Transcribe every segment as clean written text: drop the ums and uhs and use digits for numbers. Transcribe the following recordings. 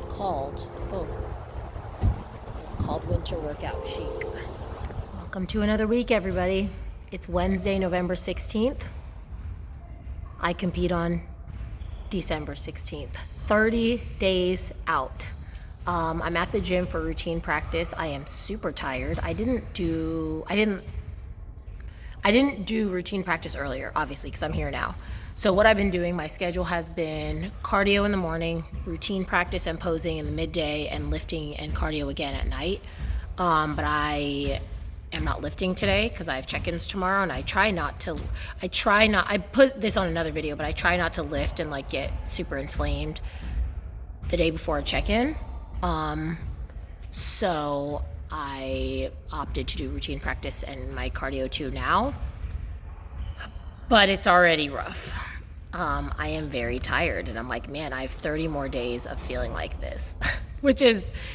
It's called, it's called Winter Workout Chic. Welcome to another week, everybody. It's Wednesday, November 16th. I compete on December 16th. 30 days out. I'm at the gym for routine practice. I am super tired. I didn't do routine practice earlier, obviously, because I'm here now. So what I've been doing, my schedule has been cardio in the morning, routine practice and posing in the midday, and lifting and cardio again at night. But I am not lifting today because I have check-ins tomorrow, and I put this on another video, but I try not to lift and like get super inflamed the day before a check-in. So I opted to do routine practice and my cardio too now. But it's already rough. I am very tired, and I'm like, man, I have 30 more days of feeling like this, it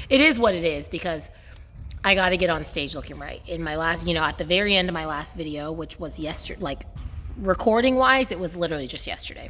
is what it is, because I got to get on stage looking right. In my last, at the very end of my last video, which was yesterday, like recording wise, it was literally just yesterday.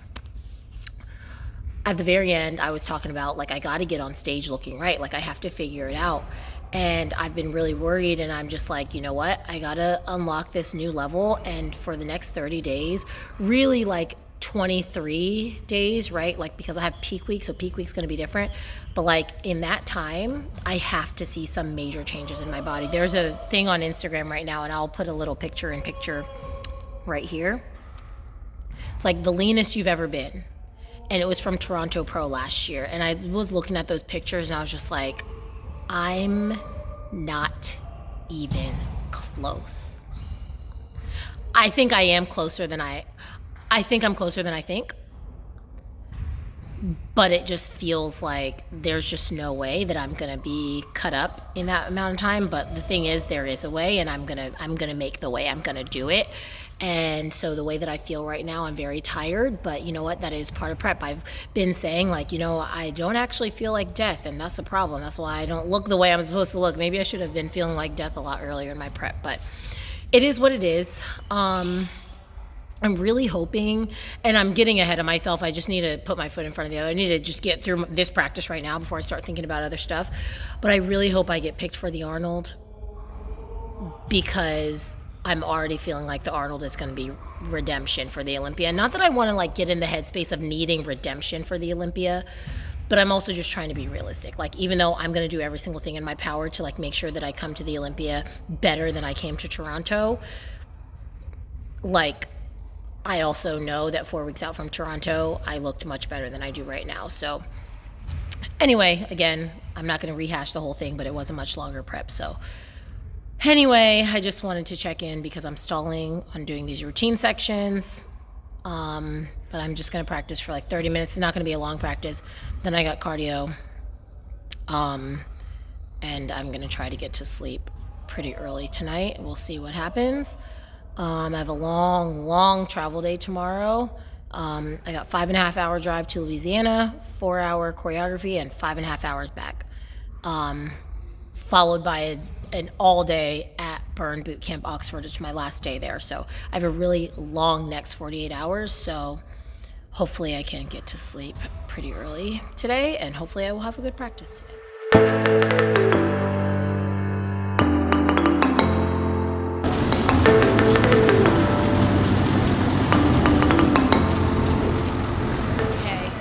At the very end, I was talking about like, I got to get on stage looking right. Like I have to figure it out. And I've been really worried, and I'm just like, you know what? I got to unlock this new level. And for the next 30 days, really like 23 days, right? Like, because I have peak week, so peak week's going to be different. But like in that time, I have to see some major changes in my body. There's a thing on Instagram right now, and I'll put a little picture right here. It's like the leanest you've ever been. And it was from Toronto Pro last year. And I was looking at those pictures, and I was just like, I'm not even close. I think I am closer than I think I'm closer than I think. But it just feels like there's just no way that I'm going to be cut up in that amount of time. But the thing is, there is a way, and I'm going to make the way. I'm going to do it. And so the way that I feel right now, I'm very tired, but you know what? That is part of prep. I've been saying like, I don't actually feel like death, and that's a problem. That's why I don't look the way I'm supposed to look. Maybe I should have been feeling like death a lot earlier in my prep, but it is what it is. I'm really hoping, and I'm getting ahead of myself. I just need to put my foot in front of the other. I need to just get through this practice right now before I start thinking about other stuff. But I really hope I get picked for the Arnold, because I'm already feeling like the Arnold is going to be redemption for the Olympia. Not that I want to like get in the headspace of needing redemption for the Olympia, but I'm also just trying to be realistic. Like, even though I'm going to do every single thing in my power to like make sure that I come to the Olympia better than I came to Toronto, like I also know that 4 weeks out from Toronto, I looked much better than I do right now. So anyway, again, I'm not going to rehash the whole thing, but it was a much longer prep. So anyway, I just wanted to check in because I'm stalling on doing these routine sections. But I'm just going to practice for like 30 minutes. It's not going to be a long practice. Then I got cardio. And I'm going to try to get to sleep pretty early tonight. We'll see what happens. I have a long travel day tomorrow. I got 5.5 hour drive to Louisiana, 4 hour choreography, and 5.5 hours back. Followed by an all day at Burn Boot Camp Oxford. It's my last day there. So I have a really long next 48 hours. So hopefully I can get to sleep pretty early today, and hopefully I will have a good practice today.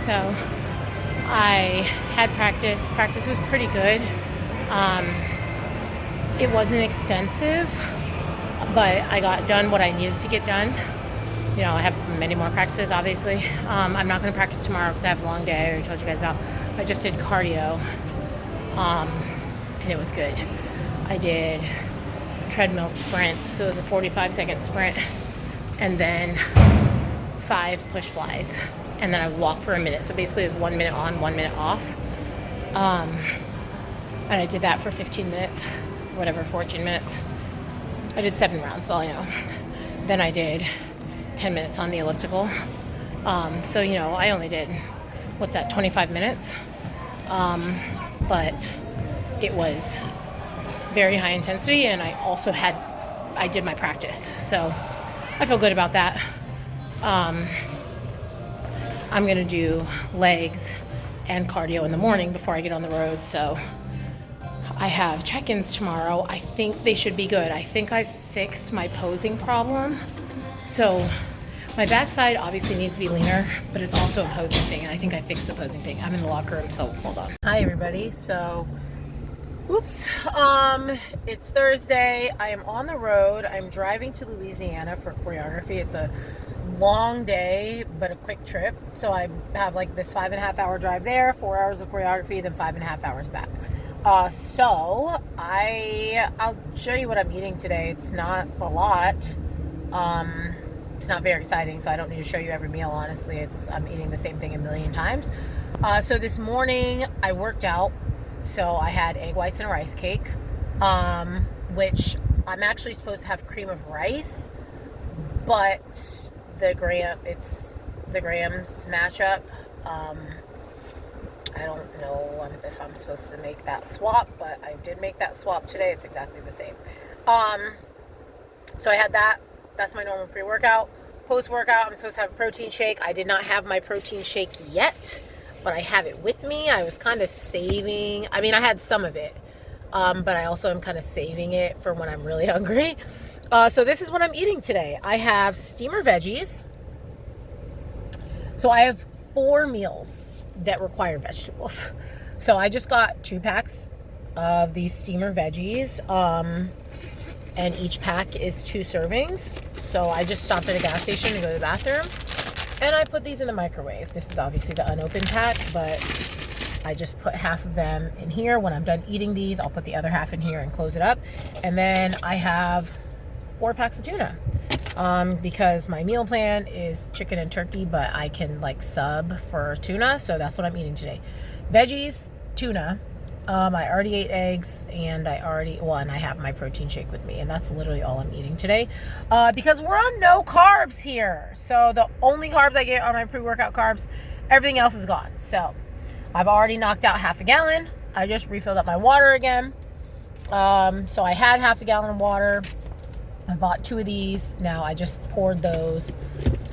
So I had practice. Practice was pretty good. It wasn't extensive, but I got done what I needed to get done. I have many more practices, obviously. I'm not going to practice tomorrow because I have a long day. I already told you guys about. I just did cardio, and it was good. I did treadmill sprints, so it was a 45-second sprint, and then 5 push flies. And then I would walk for a minute. So basically it was 1 minute on, 1 minute off. And I did that for 15 minutes, 14 minutes. I did 7 rounds, all I know. Then I did 10 minutes on the elliptical. So, I only did, 25 minutes? But it was very high intensity, and I did my practice. So I feel good about that. I'm going to do legs and cardio in the morning before I get on the road. So I have check-ins tomorrow. I think they should be good. I think I fixed my posing problem. So my backside obviously needs to be leaner, but it's also a posing thing, and I think I fixed the posing thing. I'm in the locker room, so hold on. Hi everybody. So, oops. It's Thursday. I am on the road. I'm driving to Louisiana for choreography. It's a long day, but a quick trip. So I have like this 5.5 hour drive there, 4 hours of choreography, then 5.5 hours back. So I'll show you what I'm eating today. It's not a lot. It's not very exciting, so I don't need to show you every meal, honestly. I'm eating the same thing a million times. So this morning I worked out. So I had egg whites and a rice cake, which I'm actually supposed to have cream of rice, but the grams match up. I don't know if I'm supposed to make that swap, but I did make that swap today. It's exactly the same. So I had that. That's my normal pre-workout. Post-workout, I'm supposed to have a protein shake. I did not have my protein shake yet, but I have it with me. I was kind of saving. I mean, I had some of it, but I also am kind of saving it for when I'm really hungry. So this is what I'm eating today. I have steamer veggies. So I have 4 meals that require vegetables. So I just got 2 packs of these steamer veggies, and each pack is 2 servings. So I just stopped at a gas station to go to the bathroom, and I put these in the microwave. This is obviously the unopened pack, but I just put half of them in here. When I'm done eating these, I'll put the other half in here and close it up. And then I have 4 packs of tuna, because my meal plan is chicken and turkey, but I can like sub for tuna. So that's what I'm eating today. Veggies, tuna. I already ate eggs, and and I have my protein shake with me, and that's literally all I'm eating today, because we're on no carbs here. So the only carbs I get are my pre-workout carbs. Everything else is gone. So I've already knocked out half a gallon. I just refilled up my water again. So I had half a gallon of water. I bought 2 of these. Now I just poured those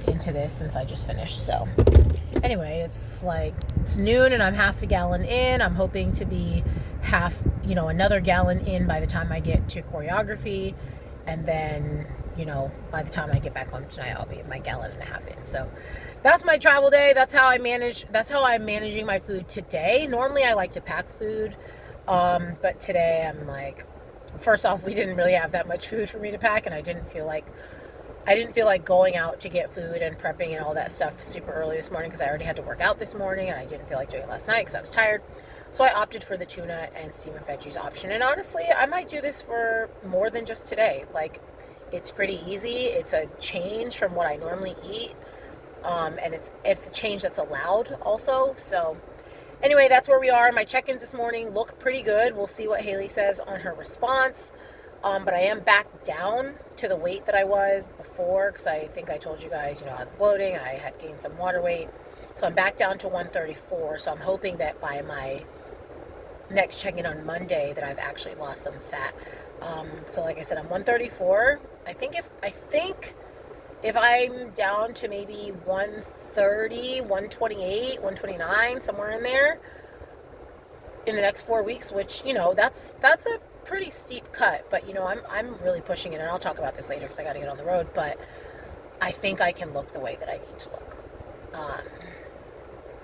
into this since I just finished. So anyway, it's noon and I'm half a gallon in. I'm hoping to be another gallon in by the time I get to choreography. And then, by the time I get back home tonight, I'll be my gallon and a half in. So that's my travel day. That's how I'm managing my food today. Normally I like to pack food. But today I'm like, first off, we didn't really have that much food for me to pack, and I didn't feel like going out to get food and prepping and all that stuff super early this morning, because I already had to work out this morning, and I didn't feel like doing it last night because I was tired. So I opted for the tuna and steamer veggies option. And honestly, I might do this for more than just today. Like, it's pretty easy. It's a change from what I normally eat. And it's a change that's allowed also. So anyway, that's where we are. My check-ins this morning look pretty good. We'll see what Haley says on her response. But I am back down to the weight that I was before, because I think I told you guys, I was bloating. I had gained some water weight. So I'm back down to 134. So I'm hoping that by my next check-in on Monday that I've actually lost some fat. So like I said, I'm 134. I think if I'm down to maybe 130, 128, 129, somewhere in there in the next 4 weeks, which, that's a pretty steep cut, but I'm really pushing it, and I'll talk about this later because I got to get on the road, but I think I can look the way that I need to look.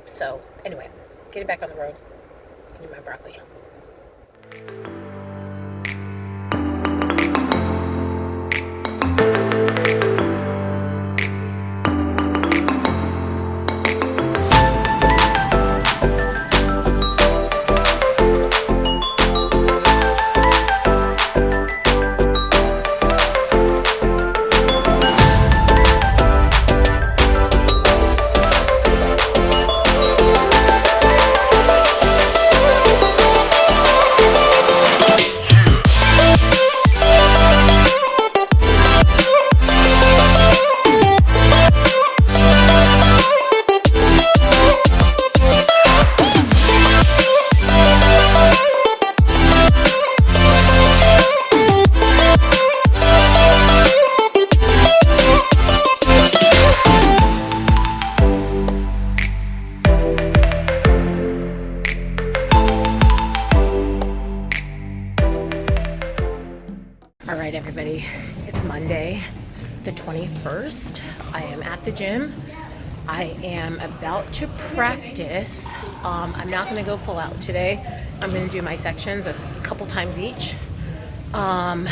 So anyway, getting back on the road, eating my broccoli. All right, everybody, it's Monday, the 21st. I am at the gym. I am about to practice. I'm not going to go full out today. I'm going to do my sections a couple times each. Then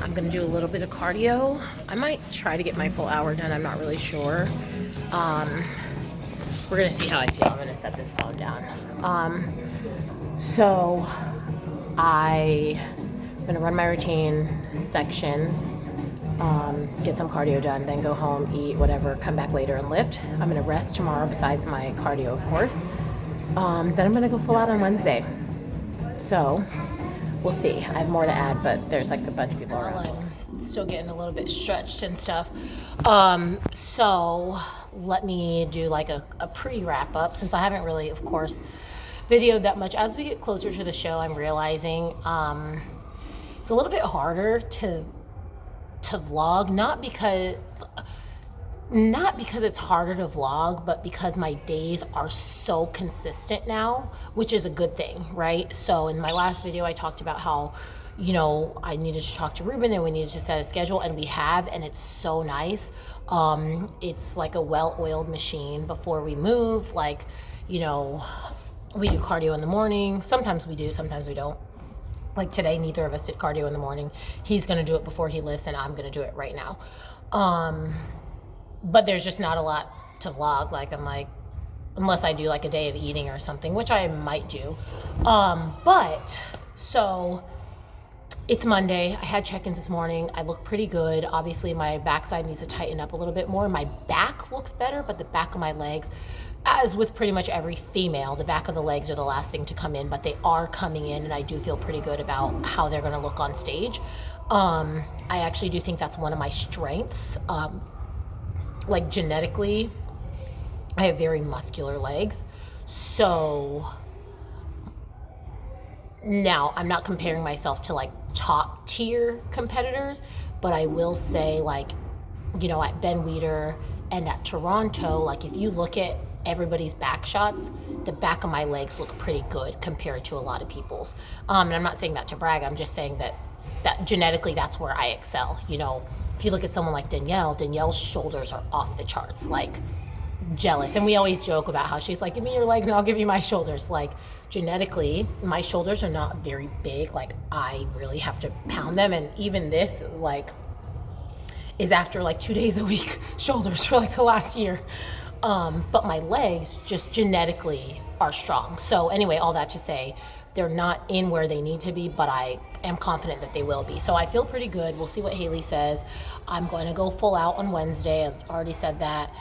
I'm going to do a little bit of cardio. I might try to get my full hour done. I'm not really sure. We're going to see how I feel. I'm going to set this phone down. So I'm going to run my routine sections, get some cardio done, then go home, eat, whatever, come back later and lift. I'm going to rest tomorrow besides my cardio, of course. Then I'm going to go full out on Wednesday. So we'll see. I have more to add, but there's like a bunch of people around. I'm still getting a little bit stretched and stuff. So let me do like a pre-wrap up, since I haven't really, of course, videoed that much. As we get closer to the show, I'm realizing it's a little bit harder to vlog, not because it's harder to vlog, but because my days are so consistent now, which is a good thing, right? So in my last video, I talked about how, you know, I needed to talk to Ruben and we needed to set a schedule, and we have, and it's so nice. It's like a well-oiled machine before we move. Like, you know, we do cardio in the morning. Sometimes we do, sometimes we don't. Like today, neither of us did cardio in the morning. He's going to do it before he lifts, and I'm going to do it right now. But there's just not a lot to vlog. Like, I'm like, unless I do like a day of eating or something, which I might do. But so it's Monday. I had check-ins this morning. I look pretty good. Obviously, my backside needs to tighten up a little bit more. My back looks better, but the back of my legs, as with pretty much every female, the back of the legs are the last thing to come in, but they are coming in, and I do feel pretty good about how they're going to look on stage. I actually do think that's one of my strengths. Like genetically, I have very muscular legs. So now I'm not comparing myself to like top tier competitors, but I will say, like, you know, at Ben Weider and at Toronto, like if you look at everybody's back shots, the back of my legs look pretty good compared to a lot of people's. And I'm not saying that to brag. I'm just saying that genetically, that's where I excel. You know, if you look at someone like Danielle's shoulders are off the charts, like jealous. And we always joke about how she's like, give me your legs and I'll give you my shoulders. Like genetically, my shoulders are not very big. Like I really have to pound them. And even this, like, is after like 2 days a week shoulders for like the last year. But my legs just genetically are strong. So anyway, all that to say, they're not in where they need to be, but I am confident that they will be. So I feel pretty good. We'll see what Haley says. I'm going to go full out on Wednesday. I've already said that.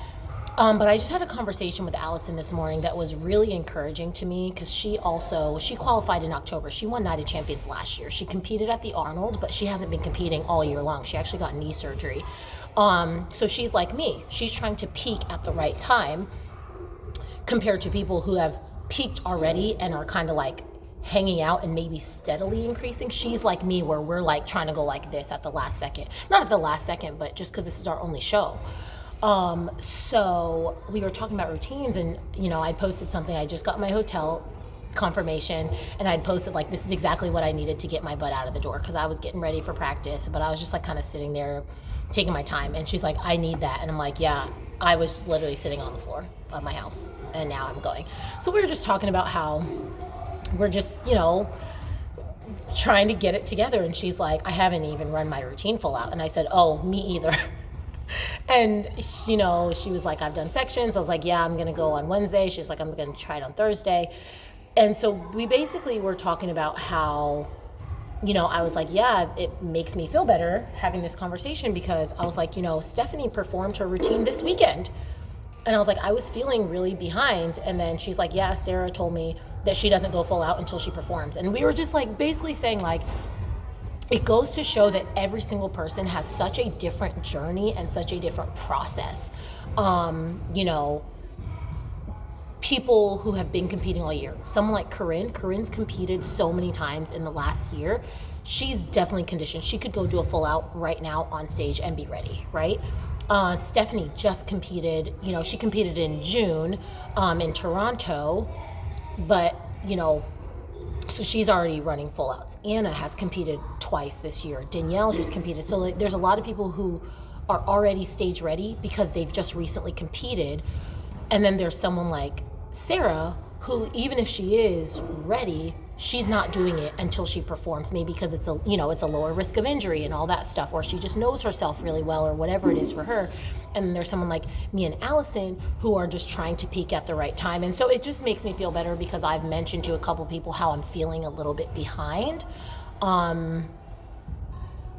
But I just had a conversation with Allison this morning that was really encouraging to me, because she qualified in October. She won Night of Champions last year. She competed at the Arnold, but she hasn't been competing all year long. She actually got knee surgery. So she's like me. She's trying to peak at the right time compared to people who have peaked already and are kind of like hanging out and maybe steadily increasing. She's like me, where we're like trying to go like this at the last second. Not at the last second, but just because this is our only show. So we were talking about routines, and, you know, I posted something. I just got my hotel confirmation, and I'd posted like, this is exactly what I needed to get my butt out of the door, because I was getting ready for practice, but I was just like kind of sitting there taking my time. And she's like, I need that. And I'm like, yeah, I was literally sitting on the floor of my house, and now I'm going. So we were just talking about how we're just, you know, trying to get it together. And she's like, I haven't even run my routine full out. And I said, oh, me either. And, you know, she was like, I've done sections. I was like, yeah, I'm going to go on Wednesday. She's like, I'm going to try it on Thursday. And so we basically were talking about how, you know, I was like, yeah, it makes me feel better having this conversation, because I was like, you know, Stephanie performed her routine this weekend. And I was like, I was feeling really behind. And then she's like, yeah, Sarah told me that she doesn't go full out until she performs. And we were just like basically saying, like, it goes to show that every single person has such a different journey and such a different process. You know, people who have been competing all year, someone like Corinne's competed so many times in the last year. She's definitely conditioned. She could go do a full out right now on stage and be ready, right? Stephanie just competed, you know, she competed in June in Toronto, but, you know, So she's already running full outs. Anna has competed twice this year. Danielle just competed. So like, there's a lot of people who are already stage ready because they've just recently competed. And then there's someone like Sarah who, even if she is ready, she's not doing it until she performs, maybe because it's a, you know, it's a lower risk of injury and all that stuff, or she just knows herself really well, or whatever it is for her. And then there's someone like me and Allison who are just trying to peak at the right time. And so it just makes me feel better because I've mentioned to a couple people how I'm feeling a little bit behind.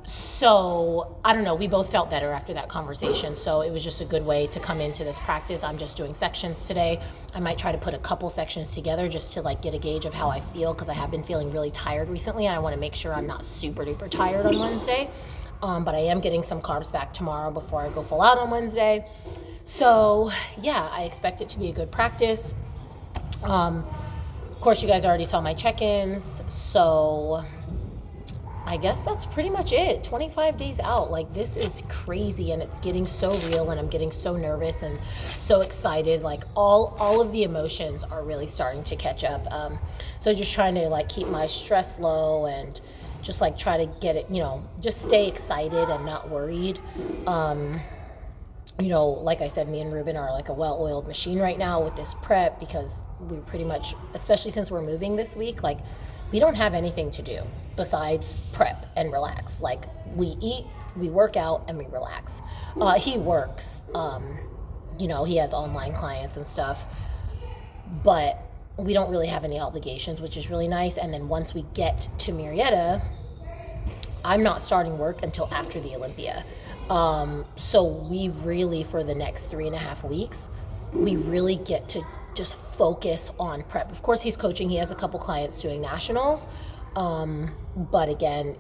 So I don't know, we both felt better after that conversation. So it was just a good way to come into this practice. I'm just doing sections today. I might try to put a couple sections together just to like get a gauge of how I feel, because I have been feeling really tired recently and I want to make sure I'm not super duper tired on Wednesday. But I am getting some carbs back tomorrow before I go full out on Wednesday. So yeah, I expect it to be a good practice. Of course, you guys already saw my check-ins. So I guess that's pretty much it. 25 days out. Like, this is crazy and it's getting so real and I'm getting so nervous and so excited. Like all of the emotions are really starting to catch up. So just trying to like keep my stress low and just like try to get it, you know, just stay excited and not worried. You know, like I said, me and Ruben are like a well-oiled machine right now with this prep, because we pretty much, especially since we're moving this week, like we don't have anything to do besides prep and relax. Like, we eat, we work out, and we relax. He works, you know, he has online clients and stuff, but we don't really have any obligations, which is really nice. And then once we get to Marietta, I'm not starting work until after the Olympia. So we really, for the next 3.5 weeks, we really get to just focus on prep. Of course, he's coaching. He has a couple clients doing nationals. But again,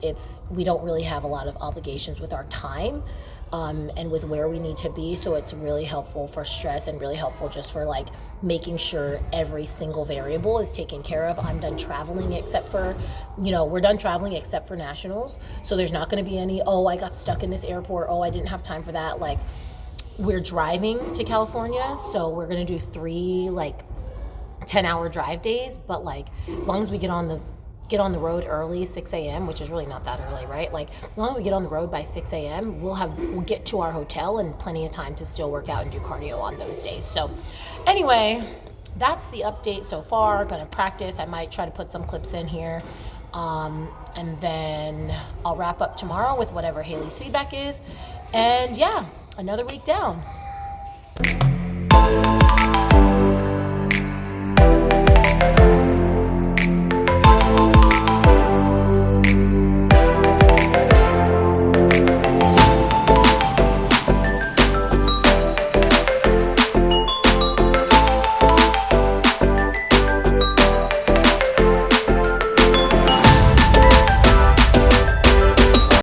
we don't really have a lot of obligations with our time, and with where we need to be. So it's really helpful for stress and really helpful just for like making sure every single variable is taken care of. I'm done traveling except for, you know, we're done traveling except for nationals. So there's not going to be any, oh, I got stuck in this airport. Oh, I didn't have time for that. Like, we're driving to California. So we're going to do 3 like 10-hour drive days. But like, as long as we get on the road early, 6 a.m., which is really not that early, right? Like, as long as we get on the road by 6 a.m., we'll get to our hotel and plenty of time to still work out and do cardio on those days. So anyway, that's the update so far. Gonna practice. I might try to put some clips in here. And then I'll wrap up tomorrow with whatever Haley's feedback is. And yeah, another week down.